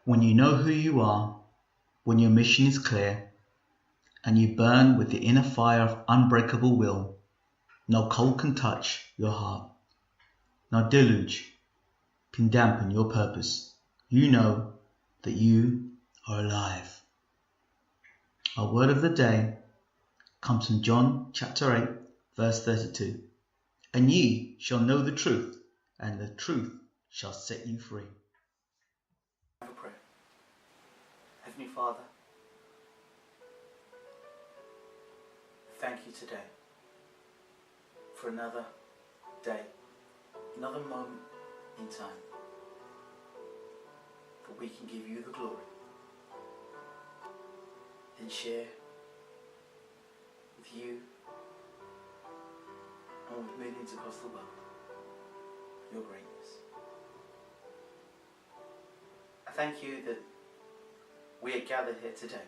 When you know who you are, when your mission is clear, and you burn with the inner fire of unbreakable will, no cold can touch your heart. No deluge can dampen your purpose. You know that you are alive. Our word of the day comes from John chapter 8, verse 32. And ye shall know the truth, and the truth shall set you free. Have a prayer. Heavenly Father, thank you today for another day, another moment in time that we can give you the glory and share with you and with millions across the world your greatness. I thank you that we are gathered here today.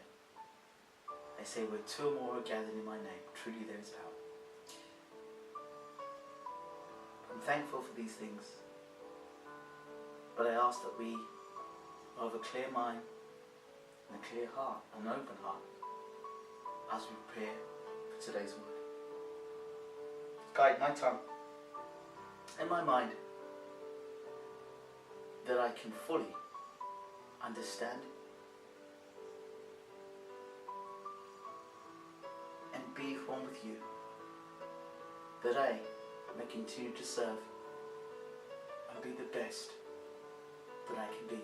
I say where two or more are gathered in my name, truly there is power. I'm thankful for these things, but I ask that we have a clear mind and a clear heart, an open heart, as we prepare for today's word. Guide my tongue and my mind that I can fully understand and be one with you, that I may continue to serve and be the best that I can be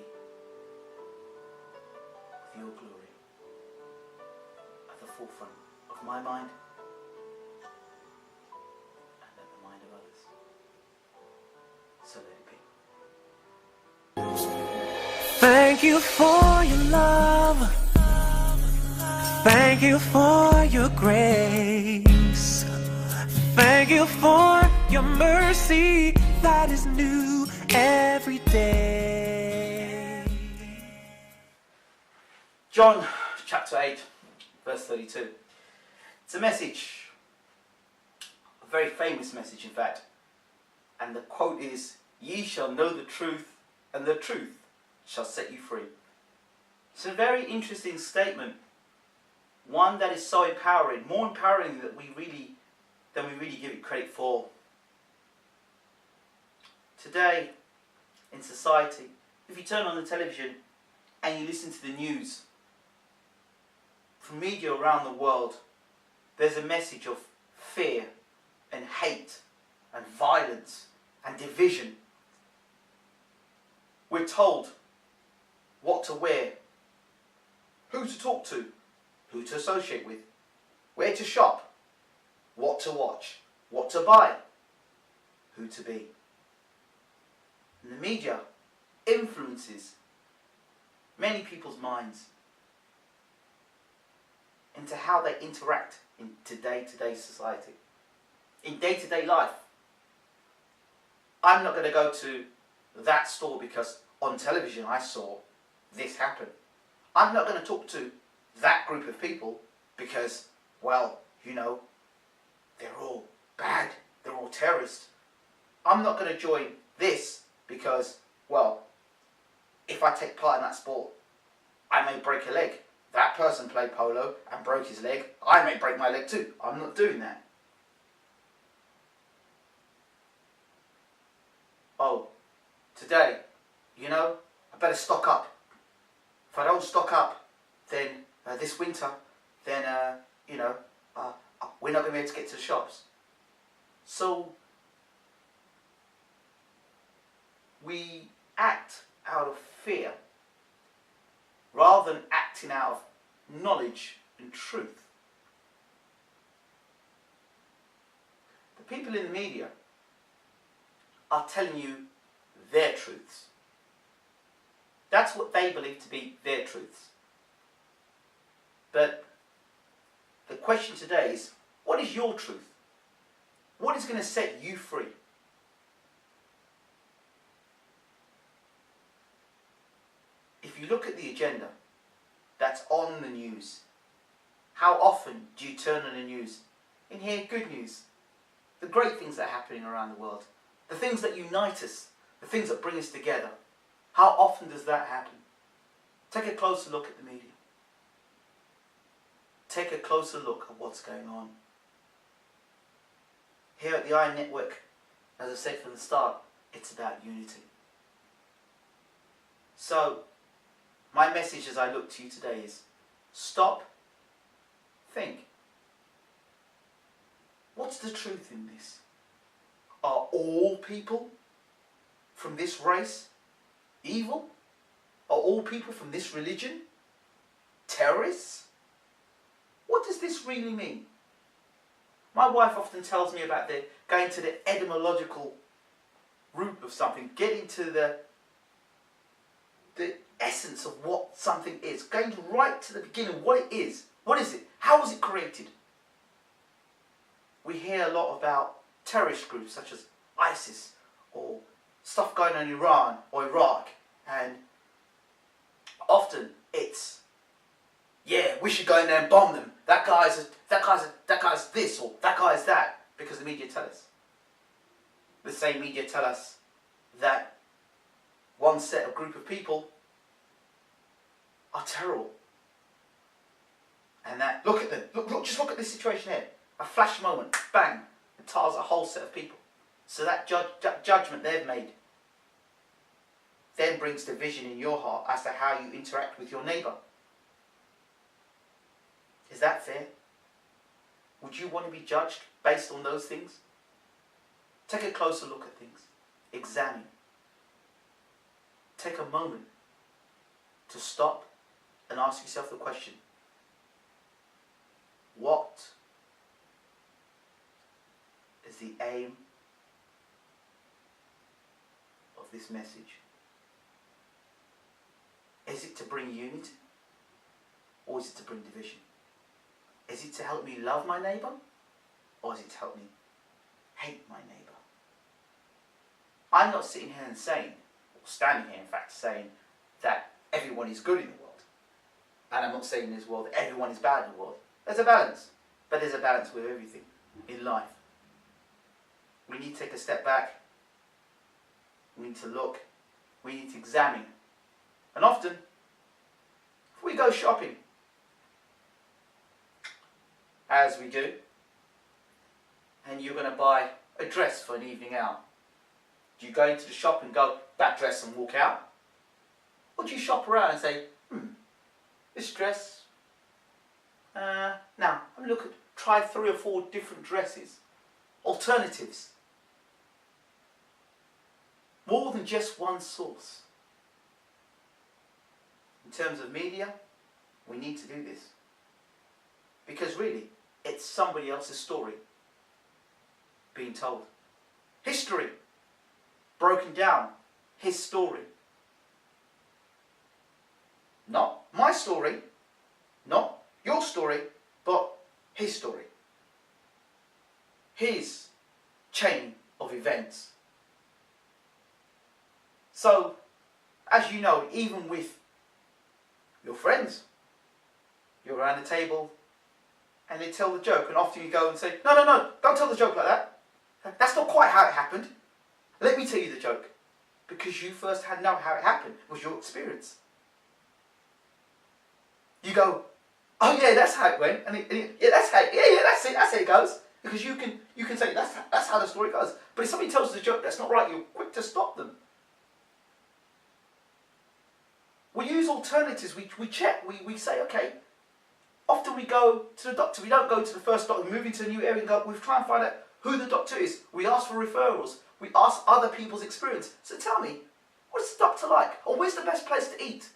with your glory at the forefront of my mind and at the mind of others. So let it be. Thank you for your love. Thank you for your grace. Thank you for your mercy that is new every day. John chapter 8, verse 32. It's a message, a very famous message in fact. And the quote is, "Ye shall know the truth, and the truth shall set you free." It's a very interesting statement. One that is so empowering, more empowering than we really give it credit for. Today, in society, if you turn on the television and you listen to the news, from media around the world, there's a message of fear and hate and violence and division. We're told what to wear, who to talk to, who to associate with, where to shop, what to watch, what to buy, who to be. And the media influences many people's minds into how they interact in today society, in day-to-day life. I'm not going to go to that store because on television I saw this happen. I'm not going to talk to that group of people because, well, you know, they're all bad, they're all terrorists. I'm not going to join this because, well, if I take part in that sport, I may break a leg. That person played polo and broke his leg. I may break my leg too. I'm not doing that. Oh, today, you know, I better stock up. If I don't stock up, then this winter, then, we're not going to be able to get to the shops. So, we act out of fear rather than acting out of knowledge and truth. The people in the media are telling you their truths. That's what they believe to be their truths. But the question today is, what is your truth? What is going to set you free? If you look at the agenda that's on the news, how often do you turn on the news and hear good news? The great things that are happening around the world, the things that unite us, the things that bring us together. How often does that happen? Take a closer look at the media. Take a closer look at what's going on. Here at the Iron Network, as I said from the start, it's about unity. So, my message as I look to you today is, stop, think. What's the truth in this? Are all people from this race evil? Are all people from this religion terrorists? What does this really mean? My wife often tells me about going to the etymological root of something, getting to the essence of what something is, going right to the beginning, what it is. What is it? How was it created? We hear a lot about terrorist groups such as ISIS or stuff going on in Iran or Iraq, and often it's, yeah, we should go in there and bomb them. That guy's this or that guy's that, because the media tell us. The same media tell us that one set of group of people are terrible. And that, look at them, just look at this situation here. A flash moment, bang, it tars a whole set of people. So that judgment they've made then brings division in your heart as to how you interact with your neighbour. Is that fair? Would you want to be judged based on those things? Take a closer look at things. Examine. Take a moment to stop and ask yourself the question, what is the aim of this message? Is it to bring unity, or is it to bring division? Is it to help me love my neighbour, or is it to help me hate my neighbour? I'm not sitting here and saying, or standing here in fact saying, that everyone is good in the world. And I'm not saying as well that everyone is bad in the world. There's a balance, but there's a balance with everything in life. We need to take a step back. We need to look. We need to examine. And often, if we go shopping, as we do, and you're going to buy a dress for an evening out, do you go into the shop and go, that dress, and walk out? Or do you shop around and say, this dress, now, I'm going to try 3 or 4 different dresses, alternatives. More than just one source. In terms of media, we need to do this. Because really, it's somebody else's story being told. History, broken down, his story. Not my story, not your story, but his story. His chain of events. So, as you know, even with your friends, you're around the table and they tell the joke, and often you go and say, no, don't tell the joke like that. That's not quite how it happened. Let me tell you the joke. Because you first had know how it happened, it was your experience. You go, oh yeah, that's how it went, and that's how it goes. Because you can say that's how the story goes. But if somebody tells the joke that's not right, you're quick to stop them. We use alternatives. We check. We say, okay. Often we go to the doctor. We don't go to the first doctor. We move into a new area and go. We try and find out who the doctor is. We ask for referrals. We ask other people's experience. So tell me, what is the doctor like? Or where's the best place to eat?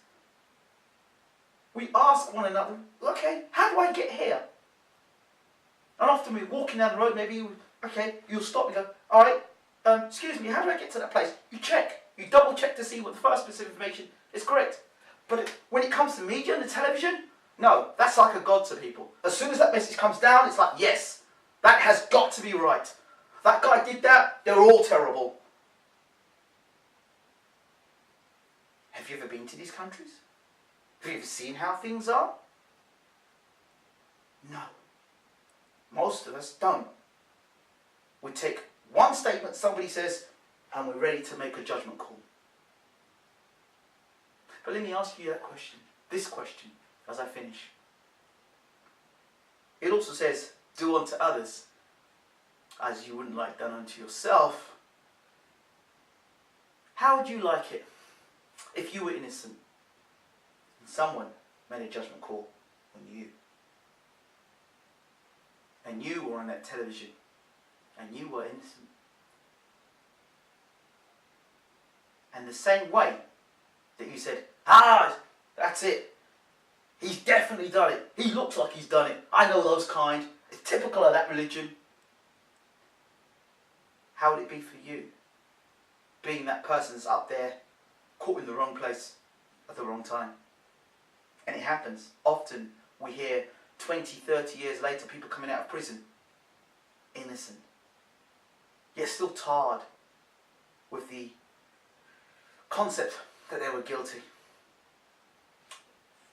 We ask one another, okay, how do I get here? And often we're walking down the road, maybe, you'll stop and go, all right, excuse me, how do I get to that place? You check. You double check to see what the first bit of information is correct. But when it comes to media and the television, no, that's like a god to people. As soon as that message comes down, it's like, yes, that has got to be right. That guy did that, they're all terrible. Have you ever been to these countries? Have you ever seen how things are? No. Most of us don't. We take one statement somebody says and we're ready to make a judgment call. But let me ask you this question, as I finish. It also says, do unto others as you wouldn't like done unto yourself. How would you like it if you were innocent and someone made a judgment call on you? And you were on that television and you were innocent. And the same way that you said, that's it. He's definitely done it. He looks like he's done it. I know those kind. It's typical of that religion. How would it be for you? Being that person that's up there, caught in the wrong place at the wrong time. And it happens. Often we hear 20, 30 years later, people coming out of prison, innocent, yet still tarred with the concept that they were guilty.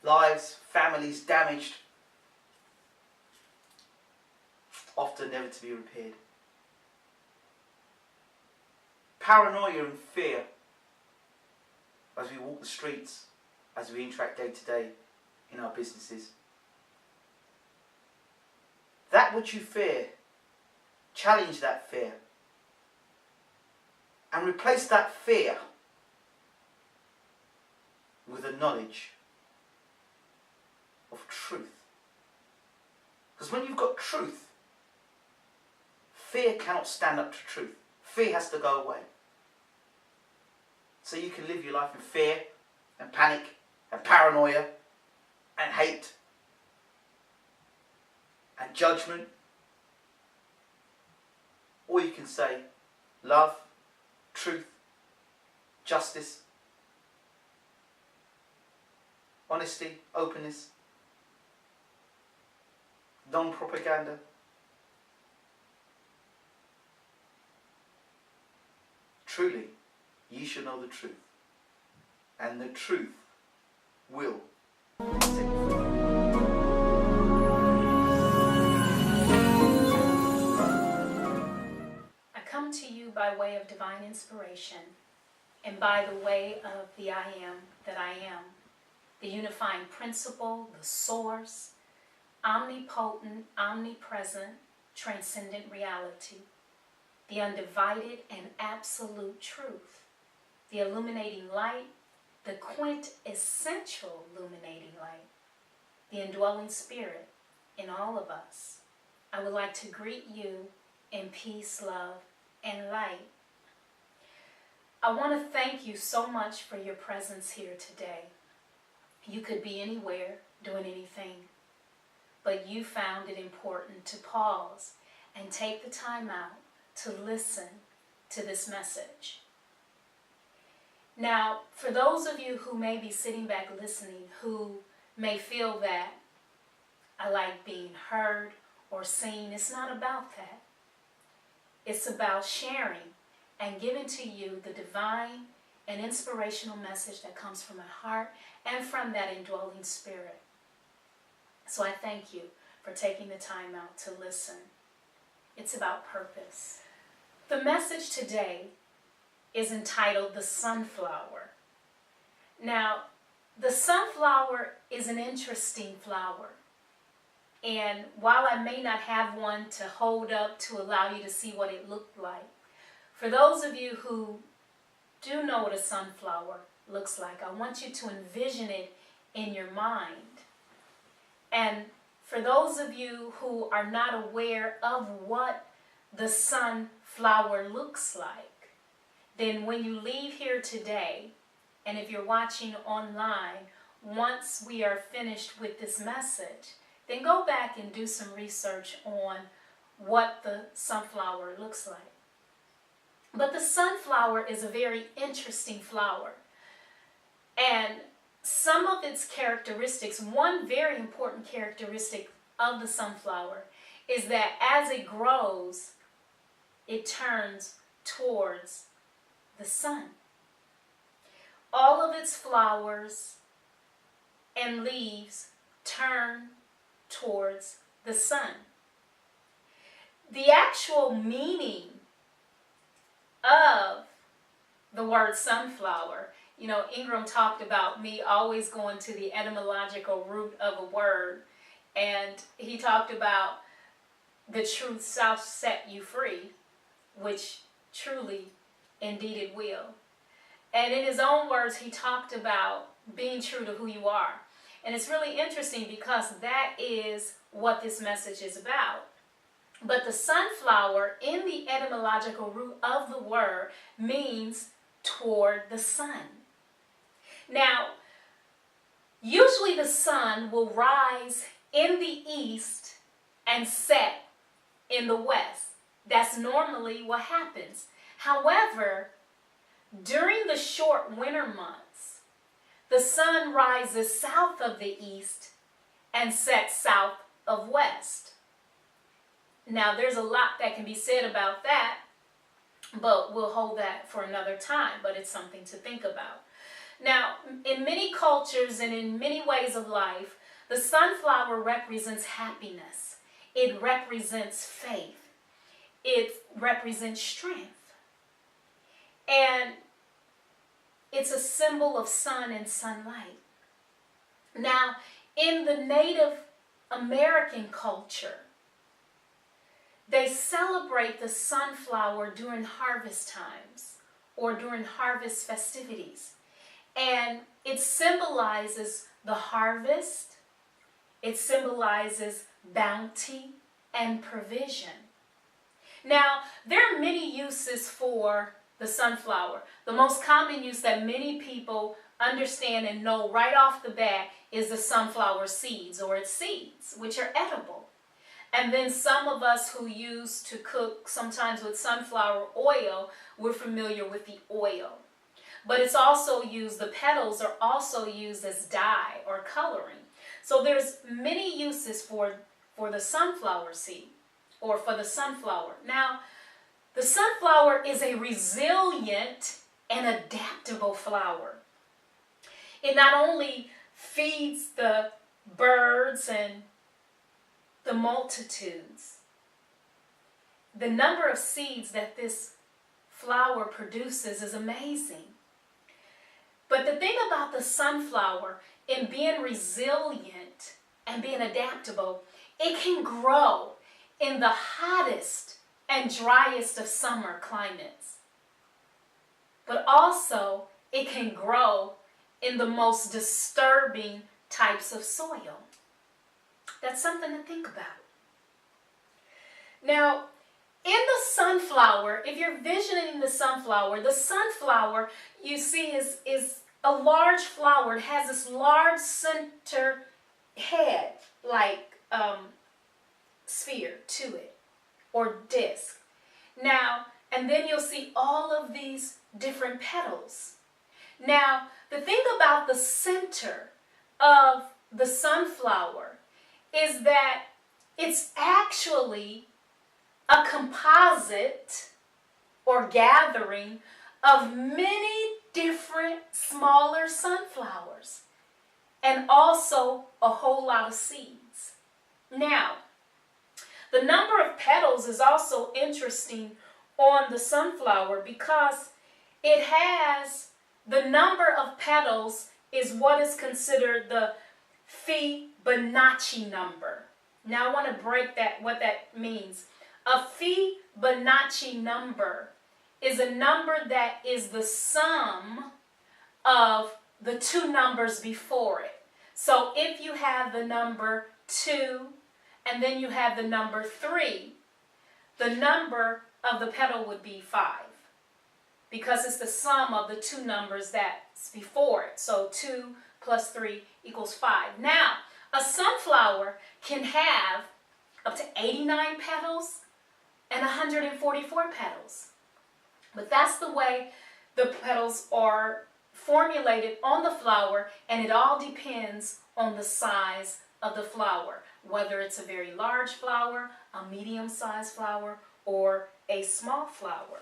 Lives, families damaged, often never to be repaired. Paranoia and fear as we walk the streets, as we interact day to day in our businesses. That which you fear, challenge that fear and replace that fear with a knowledge of truth. Because when you've got truth, fear cannot stand up to truth. Fear has to go away. So you can live your life in fear and panic and paranoia and hate and judgment. Or you can say love, truth, justice, honesty, openness, non-propaganda. Truly, ye shall know the truth, and the truth will set you free. I come to you by way of divine inspiration and by the way of the I am that I am, the unifying principle, the source, omnipotent, omnipresent, transcendent reality, the undivided and absolute truth, the illuminating light, the quintessential illuminating light, the indwelling spirit in all of us. I would like to greet you in peace, love, and light. I want to thank you so much for your presence here today. You could be anywhere doing anything, but you found it important to pause and take the time out to listen to this message. Now, for those of you who may be sitting back listening, who may feel that I like being heard or seen, it's not about that. It's about sharing and giving to you the divine and inspirational message that comes from my heart and from that indwelling spirit. So I thank you for taking the time out to listen. It's about purpose. The message today is entitled The Sunflower. Now, the sunflower is an interesting flower. And while I may not have one to hold up to allow you to see what it looked like, for those of you who do know what a sunflower looks like, I want you to envision it in your mind. And for those of you who are not aware of what the sunflower looks like, then when you leave here today, and if you're watching online, once we are finished with this message, then go back and do some research on what the sunflower looks like. But the sunflower is a very interesting flower. And some of its characteristics, one very important characteristic of the sunflower is that as it grows, it turns towards the sun. All of its flowers and leaves turn towards the sun. The actual meaning of the word sunflower. You know, Ingram talked about me always going to the etymological root of a word, and he talked about the truth shall set you free, which truly, indeed it will. And in his own words, he talked about being true to who you are. And it's really interesting because that is what this message is about. But the sunflower in the etymological root of the word means toward the sun. Now, usually the sun will rise in the east and set in the west. That's normally what happens. However, during the short winter months, the sun rises south of the east and sets south of west. Now, there's a lot that can be said about that, but we'll hold that for another time, but it's something to think about. Now, in many cultures and in many ways of life, the sunflower represents happiness. It represents faith. It represents strength. And it's a symbol of sun and sunlight. Now, in the Native American culture, they celebrate the sunflower during harvest times or during harvest festivities. And it symbolizes the harvest, it symbolizes bounty and provision. Now, there are many uses for the sunflower. The most common use that many people understand and know right off the bat is the sunflower seeds or its seeds, which are edible. And then some of us who use to cook sometimes with sunflower oil, we're familiar with the oil. But it's also used, the petals are also used as dye or coloring. So there's many uses for the sunflower seed or for the sunflower. Now, the sunflower is a resilient and adaptable flower. It not only feeds the birds and the multitudes. The number of seeds that this flower produces is amazing. But the thing about the sunflower, in being resilient and being adaptable, it can grow in the hottest and driest of summer climates. But also, it can grow in the most disturbing types of soil. That's something to think about. Now, in the sunflower, if you're visioning the sunflower you see is a large flower. It has this large center head, like sphere to it, or disc. Now, and then you'll see all of these different petals. Now, the thing about the center of the sunflower is that it's actually a composite or gathering of many different smaller sunflowers and also a whole lot of seeds. Now, the number of petals is also interesting on the sunflower because it has the number of petals is what is considered the Fibonacci number. Now I want to break that, what that means. A Fibonacci number is a number that is the sum of the two numbers before it. So if you have the number 2 and then you have the number 3, the number of the petal would be 5 because it's the sum of the two numbers that's before it. So 2 plus 3 equals 5. Now, a sunflower can have up to 89 petals and 144 petals. But that's the way the petals are formulated on the flower, and it all depends on the size of the flower, whether it's a very large flower, a medium-sized flower, or a small flower.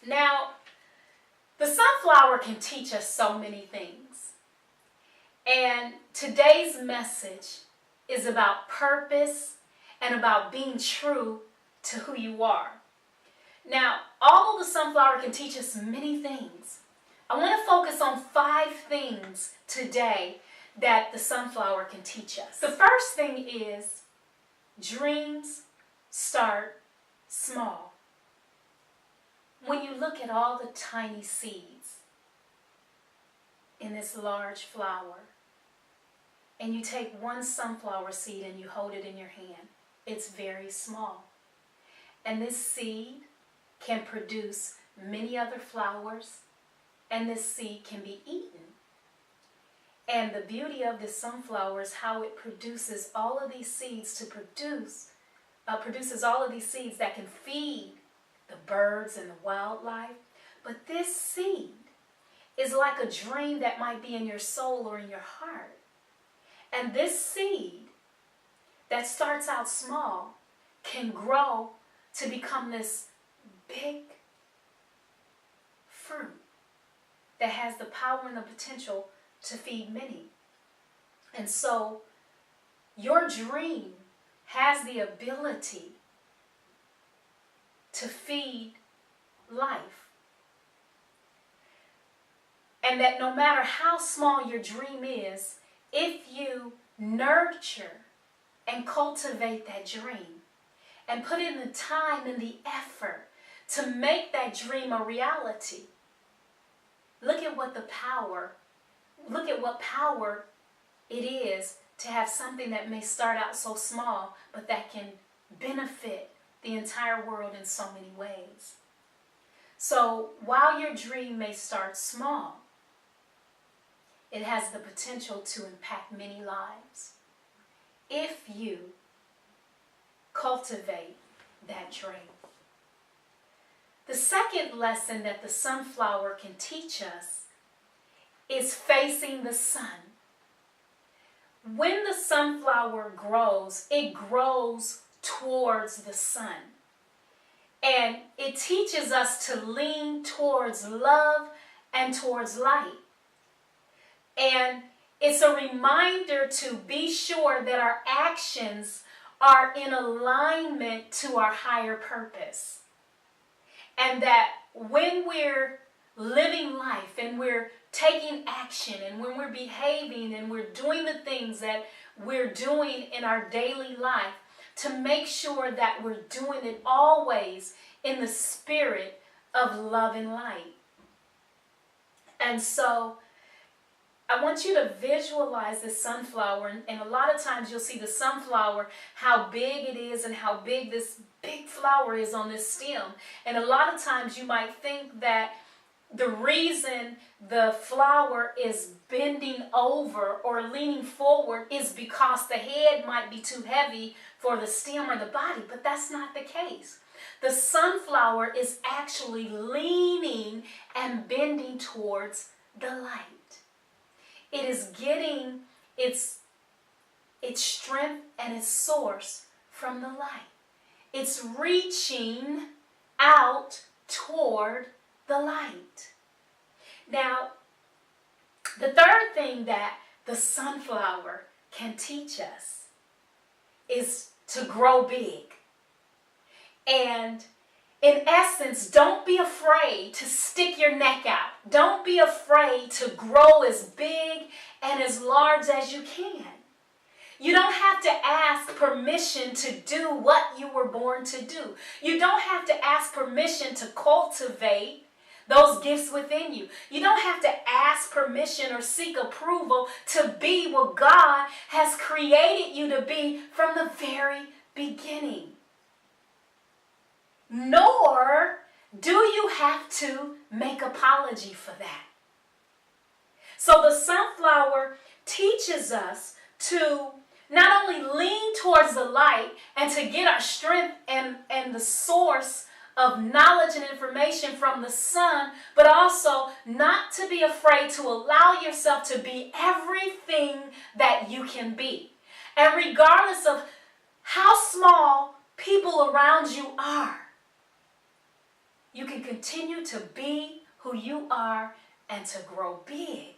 Now, the sunflower can teach us so many things. And today's message is about purpose and about being true to who you are. Now, although the sunflower can teach us many things, I want to focus on 5 things today that the sunflower can teach us. The first thing is dreams start small. When you look at all the tiny seeds in this large flower, and you take one sunflower seed and you hold it in your hand, it's very small. And this seed can produce many other flowers, and this seed can be eaten. And the beauty of this sunflower is how it produces all of these seeds produces all of these seeds that can feed the birds and the wildlife. But this seed is like a dream that might be in your soul or in your heart. And this seed that starts out small can grow to become this big fruit that has the power and the potential to feed many. And so your dream has the ability to feed life. And that no matter how small your dream is, if you nurture and cultivate that dream and put in the time and the effort to make that dream a reality, look at what power it is to have something that may start out so small, but that can benefit the entire world in so many ways. So while your dream may start small, it has the potential to impact many lives if you cultivate that dream. The second lesson that the sunflower can teach us is facing the sun. When the sunflower grows, it grows towards the sun. And it teaches us to lean towards love and towards light. And it's a reminder to be sure that our actions are in alignment to our higher purpose. And that when we're living life and we're taking action and when we're behaving and we're doing the things that we're doing in our daily life, to make sure that we're doing it always in the spirit of love and light. And so I want you to visualize this sunflower, and a lot of times you'll see the sunflower, how big it is and how big this big flower is on this stem. And a lot of times you might think that the reason the flower is bending over or leaning forward is because the head might be too heavy for the stem or the body, but that's not the case. The sunflower is actually leaning and bending towards the light. It is getting its strength and its source from the light. It's reaching out toward the light. Now, the third thing that the sunflower can teach us is to grow big. And in essence, don't be afraid to stick your neck out. Don't be afraid to grow as big and as large as you can. You don't have to ask permission to do what you were born to do. You don't have to ask permission to cultivate those gifts within you. You don't have to ask permission or seek approval to be what God has created you to be from the very beginning. Nor do you have to make apology for that. So the sunflower teaches us to not only lean towards the light and to get our strength and the source of knowledge and information from the sun, but also not to be afraid to allow yourself to be everything that you can be. And regardless of how small people around you are, you can continue to be who you are and to grow big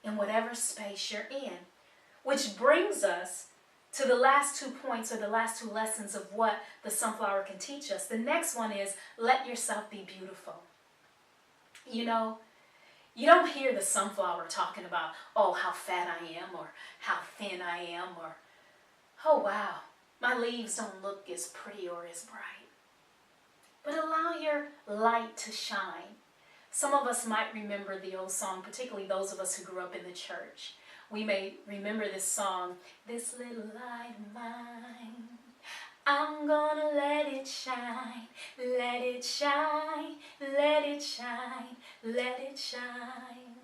in whatever space you're in. Which brings us to the last 2 points or the last 2 lessons of what the sunflower can teach us. The next one is let yourself be beautiful. You know, you don't hear the sunflower talking about, oh, how fat I am, or how thin I am, or, oh, wow, my leaves don't look as pretty or as bright. But allow your light to shine. Some of us might remember the old song, particularly those of us who grew up in the church. We may remember this song, this little light of mine, I'm gonna let it shine, let it shine, let it shine, let it shine.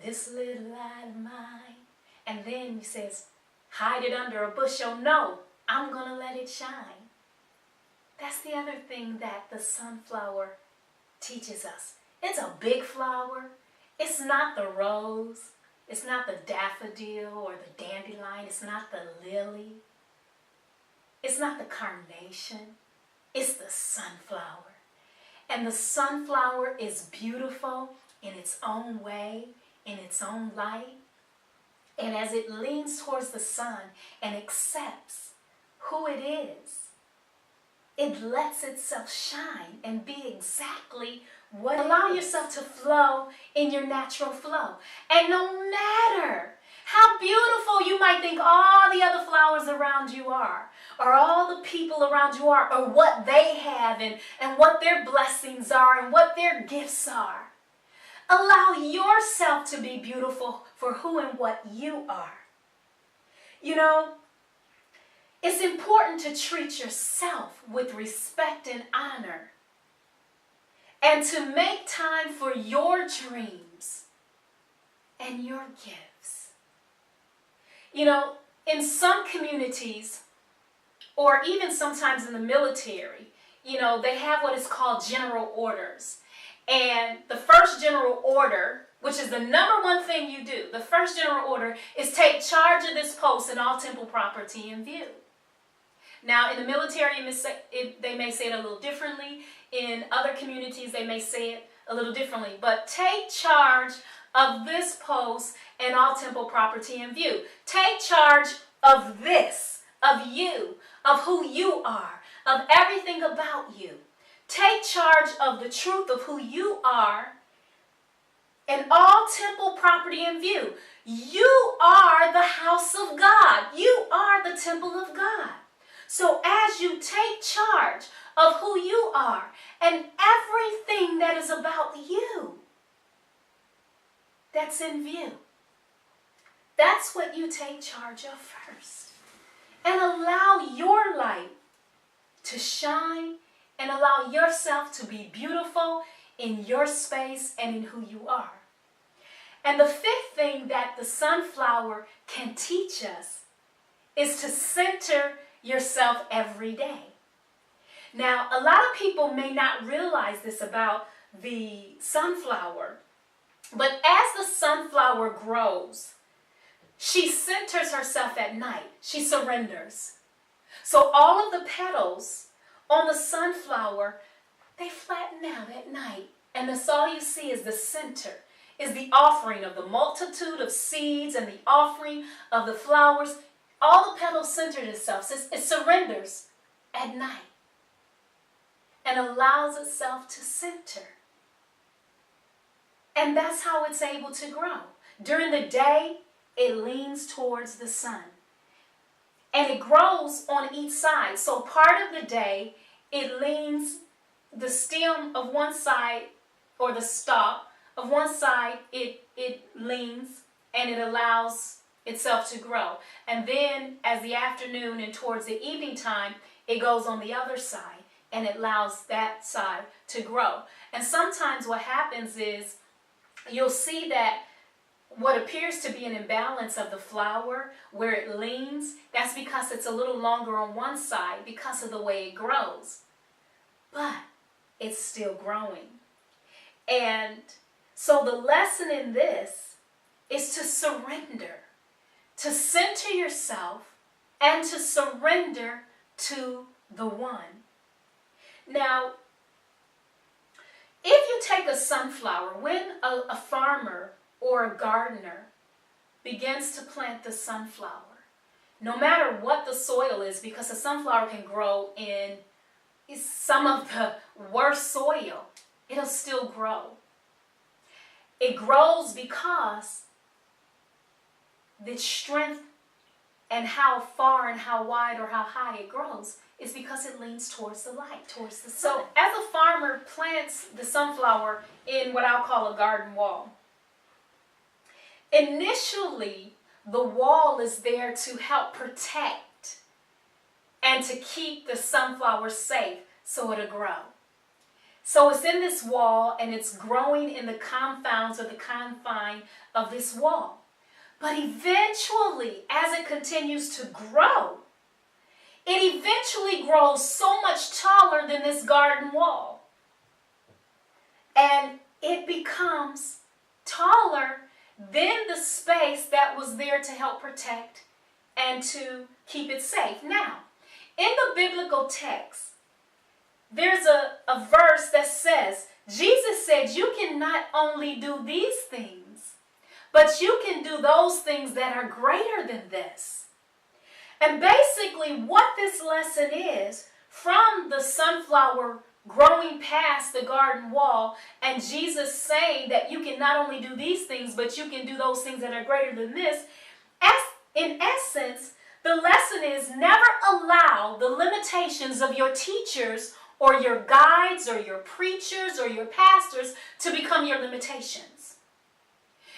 This little light of mine. And then he says, hide it under a bushel. No, I'm gonna let it shine. That's the other thing that the sunflower teaches us. It's a big flower. It's not the rose. It's not the daffodil or the dandelion. It's not the lily. It's not the carnation. It's the sunflower. And the sunflower is beautiful in its own way, in its own light. And as it leans towards the sun and accepts who it is, it lets itself shine and be exactly what it is. Allow yourself to flow in your natural flow. And no matter how beautiful you might think all the other flowers around you are, or all the people around you are, or what they have, and what their blessings are, and what their gifts are, allow yourself to be beautiful for who and what you are. You know, it's important to treat yourself with respect and honor, and to make time for your dreams and your gifts. You know, in some communities, or even sometimes in the military, you know, they have what is called general orders. And the first general order, which is the number one thing you do, the first general order is take charge of this post and all temple property in view. Now, in the military, they may say it a little differently. In other communities, they may say it a little differently. But take charge of this post and all temple property in view. Take charge of this, of you, of who you are, of everything about you. Take charge of the truth of who you are and all temple property in view. You are the house of God. You are the temple of God. So as you take charge of who you are and everything that is about you that's in view, that's what you take charge of first. And allow your light to shine and allow yourself to be beautiful in your space and in who you are. And the fifth thing that the sunflower can teach us is to center yourself every day. Now, a lot of people may not realize this about the sunflower, but as the sunflower grows, she centers herself at night. She surrenders. So all of the petals on the sunflower, they flatten out at night. And that's all you see is the center, is the offering of the multitude of seeds and the offering of the flowers. All the petals center itself. It surrenders at night and allows itself to center. And that's how it's able to grow. During the day, it leans towards the sun. And it grows on each side. So part of the day, it leans the stem of one side, or the stalk of one side, it leans and it allows itself to grow. And then as the afternoon and towards the evening time, it goes on the other side and it allows that side to grow. And sometimes what happens is you'll see that what appears to be an imbalance of the flower where it leans, that's because it's a little longer on one side because of the way it grows. But it's still growing. And so the lesson in this is to surrender, to center yourself and to surrender to the one. Now, if you take a sunflower, when a farmer or a gardener begins to plant the sunflower, no matter what the soil is, because the sunflower can grow in some of the worst soil, it'll still grow. It grows because the strength and how far and how wide or how high it grows is because it leans towards the light, towards the sun. So as a farmer plants the sunflower in what I'll call a garden wall, initially the wall is there to help protect and to keep the sunflower safe so it'll grow. So it's in this wall and it's growing in the confounds or the confine of this wall. But eventually, as it continues to grow, it eventually grows so much taller than this garden wall. And it becomes taller than the space that was there to help protect and to keep it safe. Now, in the biblical text, there's a verse that says, Jesus said, you can not only do these things, but you can do those things that are greater than this. And basically what this lesson is, from the sunflower growing past the garden wall and Jesus saying that you can not only do these things, but you can do those things that are greater than this, in essence, the lesson is never allow the limitations of your teachers or your guides or your preachers or your pastors to become your limitations.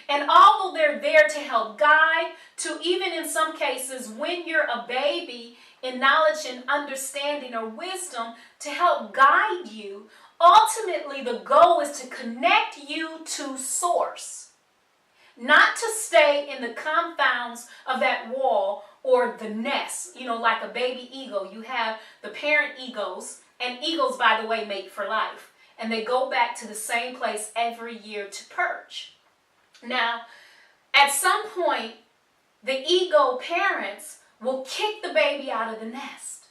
And although they're there to help guide, to even in some cases when you're a baby in knowledge and understanding or wisdom, to help guide you, ultimately the goal is to connect you to source. Not to stay in the confounds of that wall or the nest, like a baby eagle. You have the parent eagles, and eagles, by the way, mate for life. And they go back to the same place every year to perch. Now, at some point, the eagle parents will kick the baby out of the nest.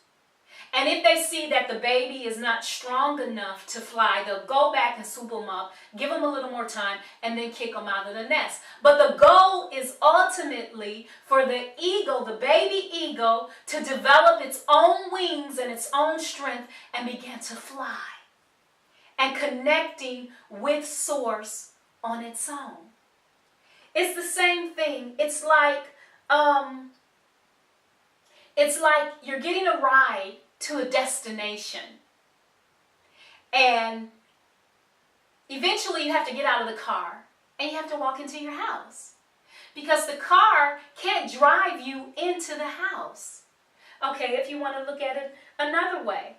And if they see that the baby is not strong enough to fly, they'll go back and swoop them up, give them a little more time, and then kick them out of the nest. But the goal is ultimately for the eagle, the baby eagle, to develop its own wings and its own strength and begin to fly. And connecting with source on its own. It's the same thing. It's like you're getting a ride to a destination. And eventually you have to get out of the car and you have to walk into your house. Because the car can't drive you into the house. Okay, if you want to look at it another way,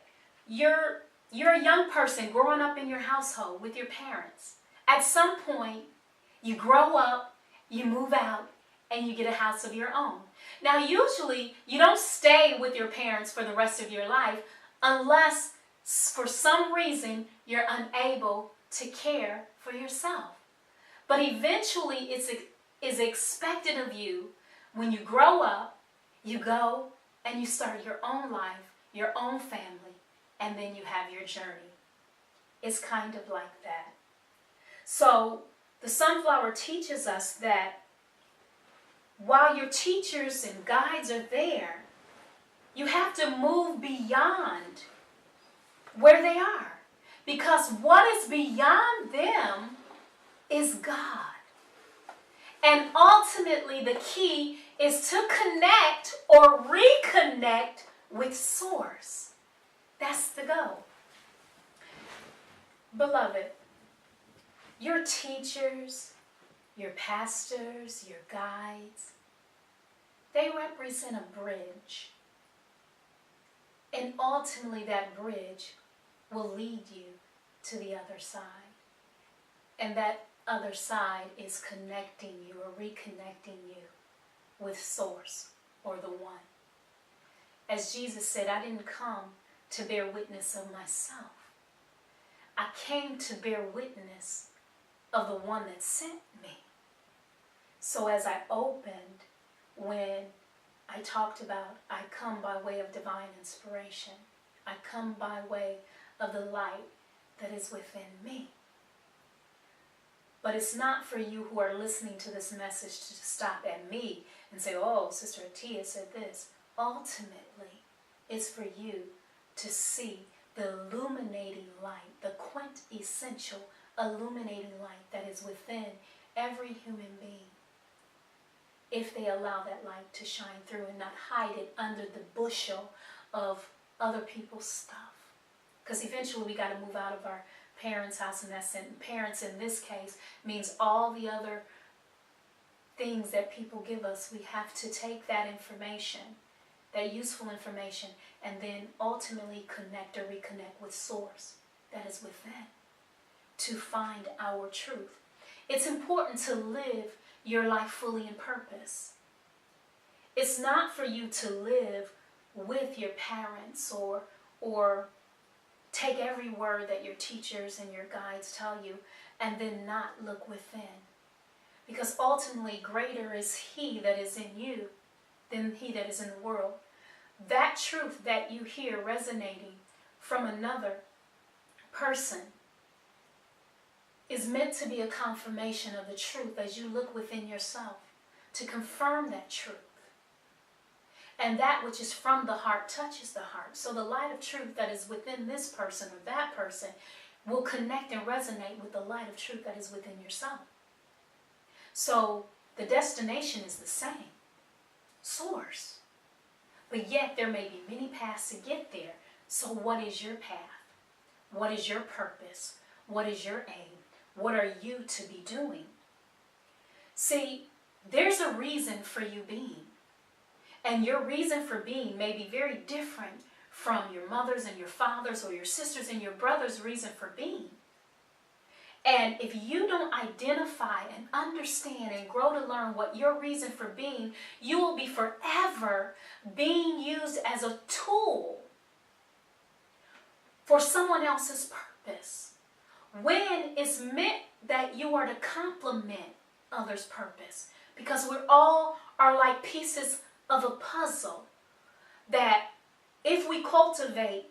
you're a young person growing up in your household with your parents. At some point, you grow up, you move out, and you get a house of your own. Now, usually, you don't stay with your parents for the rest of your life unless, for some reason, you're unable to care for yourself. But eventually, it is expected of you, when you grow up, you go and you start your own life, your own family, and then you have your journey. It's kind of like that. So, the sunflower teaches us that while your teachers and guides are there, you have to move beyond where they are. Because what is beyond them is God. And ultimately the key is to connect or reconnect with Source. That's the goal. Beloved, your teachers, your pastors, your guides, they represent a bridge. And ultimately that bridge will lead you to the other side. And that other side is connecting you or reconnecting you with Source or the One. As Jesus said, I didn't come to bear witness of myself. I came to bear witness of the One that sent me. So as I opened, when I talked about I come by way of divine inspiration, I come by way of the light that is within me. But it's not for you who are listening to this message to stop at me and say, oh, Sister Atiya said this. Ultimately, it's for you to see the illuminating light, the quintessential illuminating light that is within every human being, if they allow that light to shine through and not hide it under the bushel of other people's stuff. Because eventually we got to move out of our parents' house, and that's parents in this case means all the other things that people give us. We have to take that information, that useful information, and then ultimately connect or reconnect with source that is within to find our truth. It's important to live your life fully in purpose. It's not for you to live with your parents or take every word that your teachers and your guides tell you and then not look within. Because ultimately greater is He that is in you than he that is in the world. That truth that you hear resonating from another person is meant to be a confirmation of the truth as you look within yourself to confirm that truth. And that which is from the heart touches the heart. So the light of truth that is within this person or that person will connect and resonate with the light of truth that is within yourself. So the destination is the same, source. But yet there may be many paths to get there. So what is your path? What is your purpose? What is your aim? What are you to be doing? See, there's a reason for you being. And your reason for being may be very different from your mother's and your father's or your sister's and your brother's reason for being. And if you don't identify and understand and grow to learn what your reason for being, you will be forever being used as a tool for someone else's purpose, when it's meant that you are to complement others' purpose. Because we all are like pieces of a puzzle that if we cultivate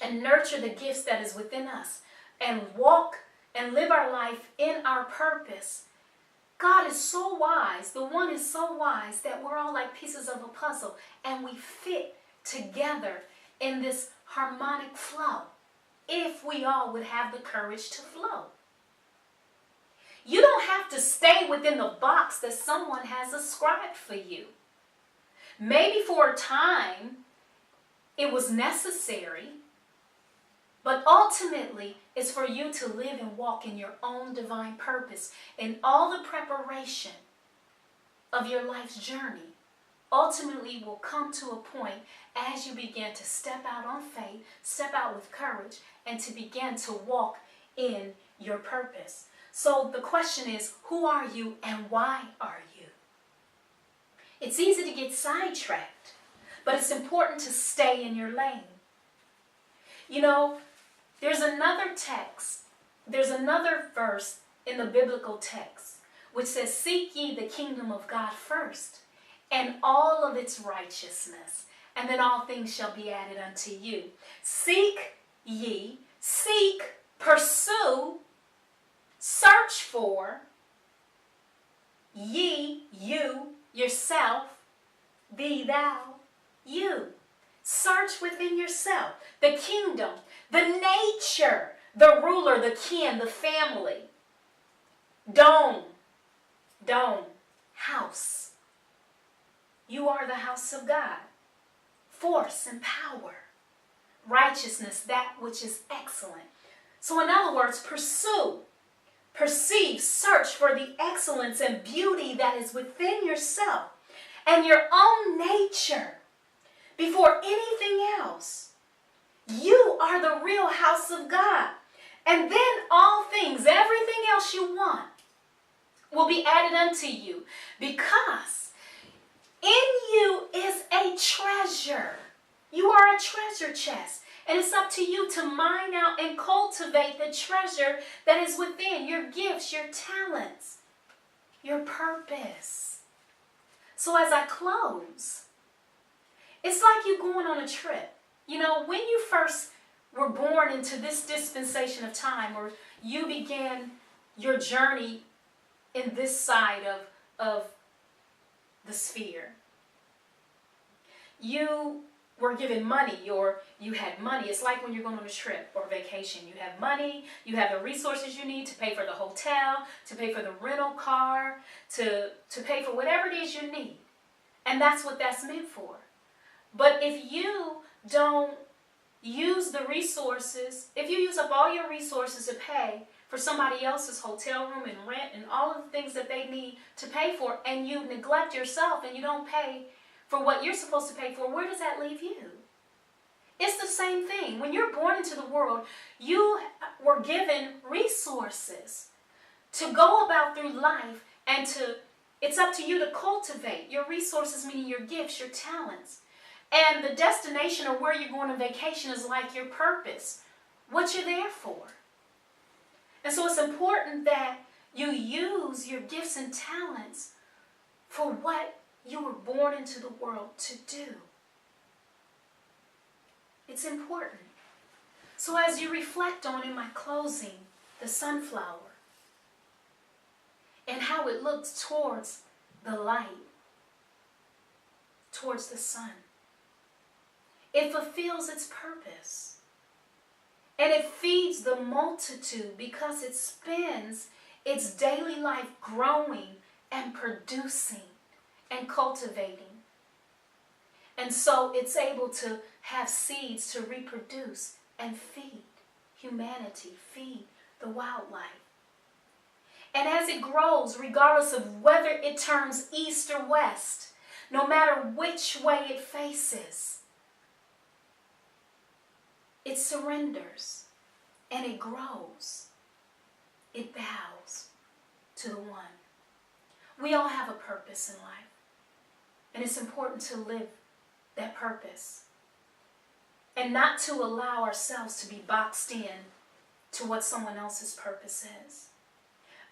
and nurture the gifts that is within us and walk and live our life in our purpose, God is so wise, the one is so wise that we're all like pieces of a puzzle and we fit together in this harmonic flow if we all would have the courage to flow. You don't have to stay within the box that someone has ascribed for you. Maybe for a time it was necessary, but ultimately it's for you to live and walk in your own divine purpose in all the preparation of your life's journey. Ultimately will come to a point as you begin to step out on faith, step out with courage, and to begin to walk in your purpose. So the question is, who are you and why are you? It's easy to get sidetracked, but it's important to stay in your lane. You know, there's another text, there's another verse in the biblical text which says, seek ye the kingdom of God first, and all of its righteousness, and then all things shall be added unto you. Seek ye, seek, pursue, search for, ye, you, yourself, thee, thou, you. Search within yourself. The kingdom, the nature, the ruler, the kin, the family. Dome, house. You are the house of God. Force and power. Righteousness, that which is excellent. So in other words, pursue, perceive, search for the excellence and beauty that is within yourself and your own nature before anything else. You are the real house of God. And then all things, everything else you want, will be added unto you, because in you is a treasure. You are a treasure chest. And it's up to you to mine out and cultivate the treasure that is within, your gifts, your talents, your purpose. So as I close, it's like you going on a trip. You know, when you first were born into this dispensation of time, or you began your journey in this side of the sphere. You were given money, or you had money. It's like when you're going on a trip or vacation. You have money, you have the resources you need to pay for the hotel, to pay for the rental car, to pay for whatever it is you need. And that's what that's meant for. But if you don't use the resources, if you use up all your resources to pay for somebody else's hotel room and rent and all of the things that they need to pay for, and you neglect yourself and you don't pay for what you're supposed to pay for, where does that leave you? It's the same thing. When you're born into the world, you were given resources to go about through life, and it's up to you to cultivate your resources, meaning your gifts, your talents. And the destination, or where you're going on vacation, is like your purpose, what you're there for. And so it's important that you use your gifts and talents for what you were born into the world to do. It's important. So as you reflect on, in my closing, the sunflower and how it looks towards the light, towards the sun, it fulfills its purpose. And it feeds the multitude because it spends its daily life growing and producing and cultivating. And so it's able to have seeds to reproduce and feed humanity, feed the wildlife. And as it grows, regardless of whether it turns east or west, no matter which way it faces, it surrenders and it grows. It bows to the one. We all have a purpose in life, and it's important to live that purpose and not to allow ourselves to be boxed in to what someone else's purpose is.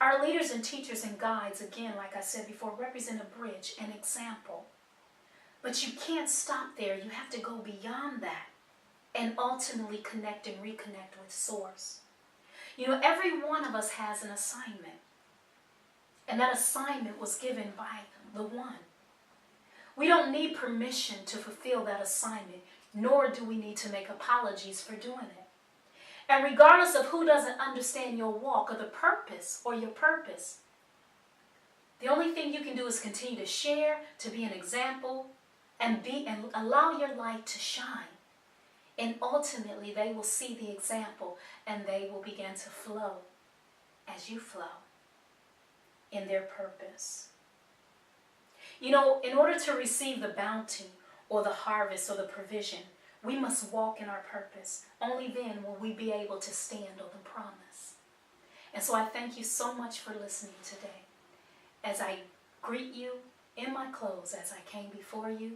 Our leaders and teachers and guides, again, like I said before, represent a bridge, an example. But you can't stop there. You have to go beyond that and ultimately connect and reconnect with Source. You know, every one of us has an assignment. And that assignment was given by the One. We don't need permission to fulfill that assignment, nor do we need to make apologies for doing it. And regardless of who doesn't understand your walk or the purpose or your purpose, the only thing you can do is continue to share, to be an example, and allow your light to shine. And ultimately, they will see the example and they will begin to flow as you flow in their purpose. You know, in order to receive the bounty or the harvest or the provision, we must walk in our purpose. Only then will we be able to stand on the promise. And so I thank you so much for listening today. As I greet you in my close, as I came before you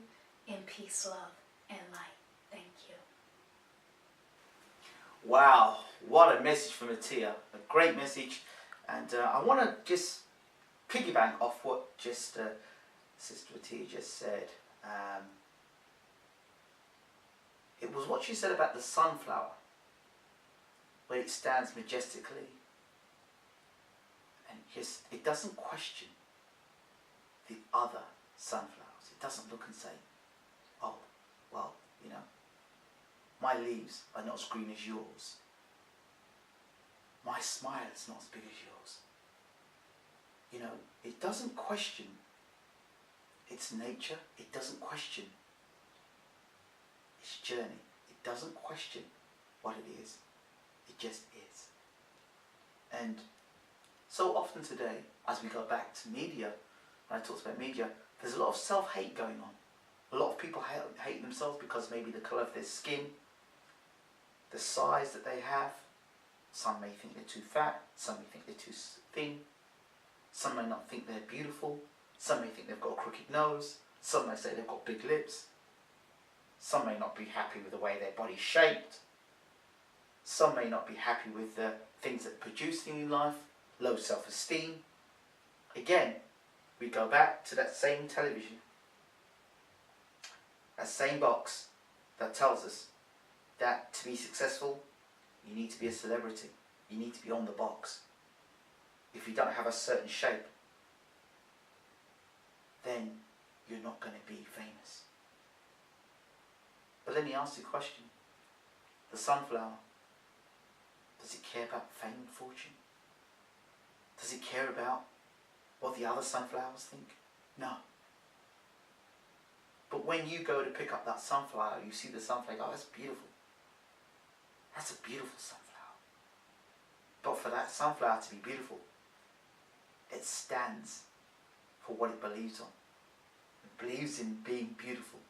in peace, love, and light. Thank you. Wow, what a message from Atiya. A great message. And I want to just piggyback off what just Sister Atiya just said. It was what she said about the sunflower, where it stands majestically and just, it doesn't question the other sunflowers. It doesn't look and say, oh, well, you know, my leaves are not as green as yours. My smile is not as big as yours. You know, it doesn't question its nature. It doesn't question its journey. It doesn't question what it is. It just is. And so often today, as we go back to media, when I talked about media, there's a lot of self-hate going on. A lot of people hate themselves because maybe the colour of their skin, the size that they have. Some may think they're too fat, some may think they're too thin, some may not think they're beautiful, some may think they've got a crooked nose, some may say they've got big lips, some may not be happy with the way their body's shaped, some may not be happy with the things that producing in life, low self-esteem. Again, we go back to that same television, that same box that tells us that to be successful, you need to be a celebrity. You need to be on the box. if you don't have a certain shape, then you're not going to be famous. But let me ask you a question. The sunflower, does it care about fame and fortune? Does it care about what the other sunflowers think? No. But when you go to pick up that sunflower, you see the sunflower, oh, that's beautiful. That's a beautiful sunflower. But for that sunflower to be beautiful, it stands for what it believes on. It believes in being beautiful.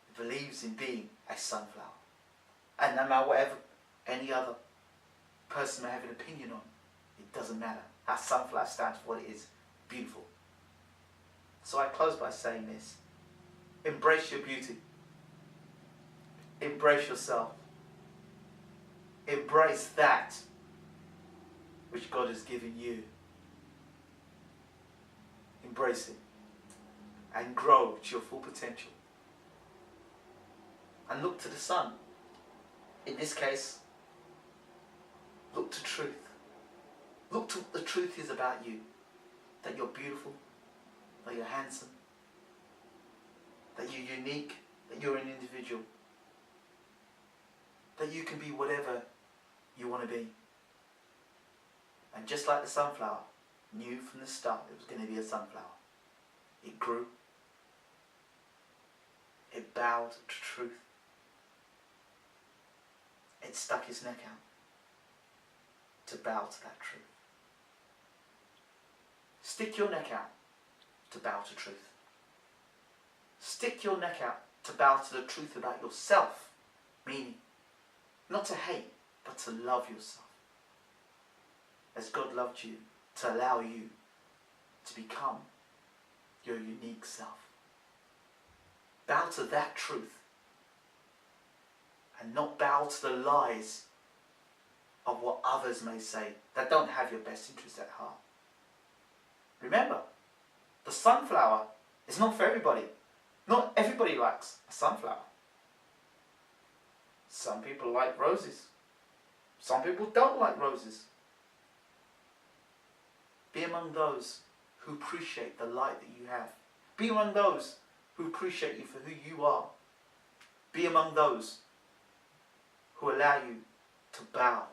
It believes in being a sunflower. And no matter whatever any other person may have an opinion on, it doesn't matter. That sunflower stands for what it is, beautiful. So I close by saying this. Embrace your beauty. Embrace yourself. Embrace that which God has given you. Embrace it and grow to your full potential. And look to the sun. In this case, look to truth. Look to what the truth is about you. That you're beautiful, that you're handsome, that you're unique, that you're an individual, that you can be whatever you want to be. And just like the sunflower knew from the start it was going to be a sunflower, it grew, it bowed to truth, it stuck its neck out to bow to that truth. Stick your neck out to bow to truth. Stick your neck out to bow to the truth about yourself, meaning not to hate, but to love yourself. As God loved you, to allow you to become your unique self. Bow to that truth and not bow to the lies of what others may say that don't have your best interest at heart. Remember, the sunflower is not for everybody. Not everybody likes a sunflower. Some people like roses. Some people don't like roses. Be among those who appreciate the light that you have. Be among those who appreciate you for who you are. Be among those who allow you to bow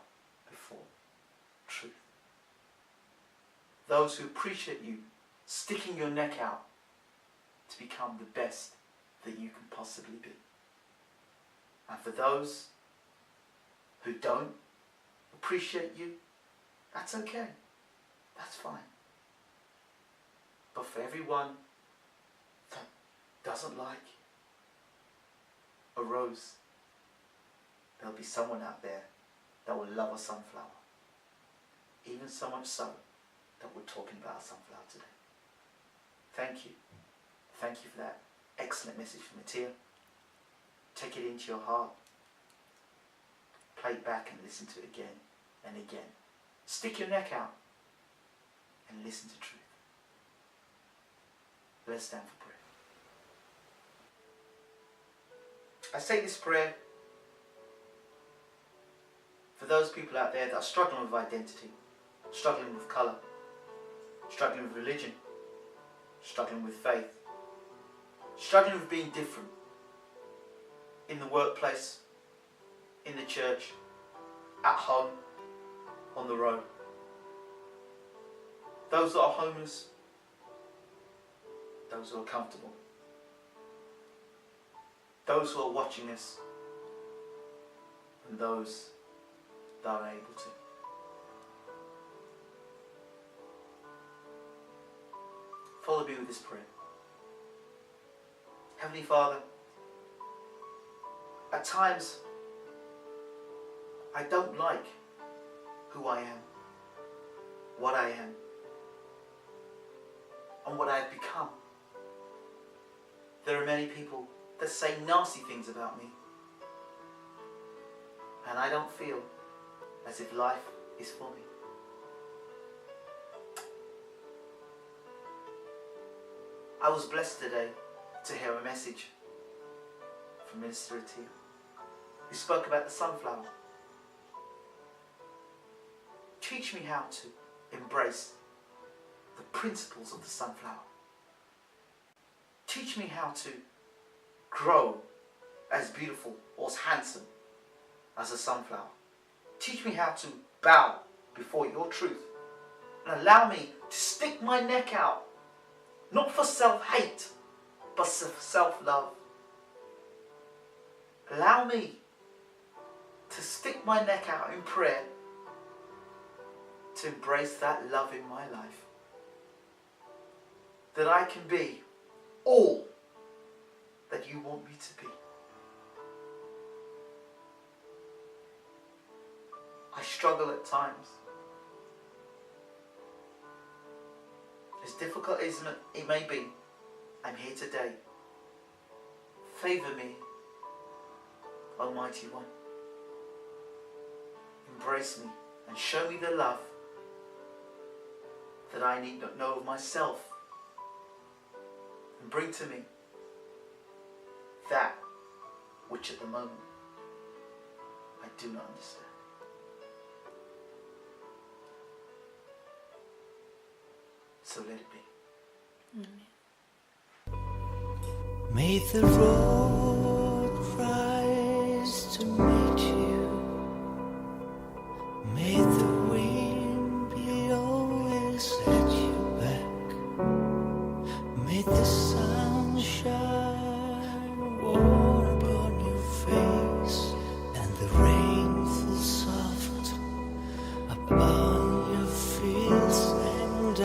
before truth. Those who appreciate you sticking your neck out to become the best that you can possibly be. And for those who don't appreciate you, that's okay. That's fine. But for everyone that doesn't like a rose, there'll be someone out there that will love a sunflower. Even so much so that we're talking about a sunflower today. Thank you. Thank you for that excellent message from Atiya. Take it into your heart. Play it back and listen to it again and again. Stick your neck out and listen to truth. Let's stand for prayer. I say this prayer for those people out there that are struggling with identity, struggling with colour, struggling with religion, struggling with faith, struggling with being different in the workplace, in the church, at home, on the road. Those that are homeless, those who are comfortable, those who are watching us, and those that are able to. Follow me with this prayer. Heavenly Father, at times I don't like who I am, what I am, and what I have become. There are many people that say nasty things about me, and I don't feel as if life is for me. I was blessed today to hear a message from Minister Atiya, who spoke about the sunflower. Teach me how to embrace the principles of the sunflower. Teach me how to grow as beautiful or as handsome as a sunflower. Teach me how to bow before your truth. And allow me to stick my neck out, not for self-hate, but for self-love. Allow me to stick my neck out in prayer to embrace that love in my life. That I can be all that you want me to be. I struggle at times. As difficult as it may be, I'm here today. Favor me, Almighty One. Embrace me and show me the love that I need not know of myself, and bring to me that which at the moment I do not understand. So let it be. May the road rise to meet you. May the wind be always at your back. May the sun shine warm upon your face, and the rain fall soft upon your fields and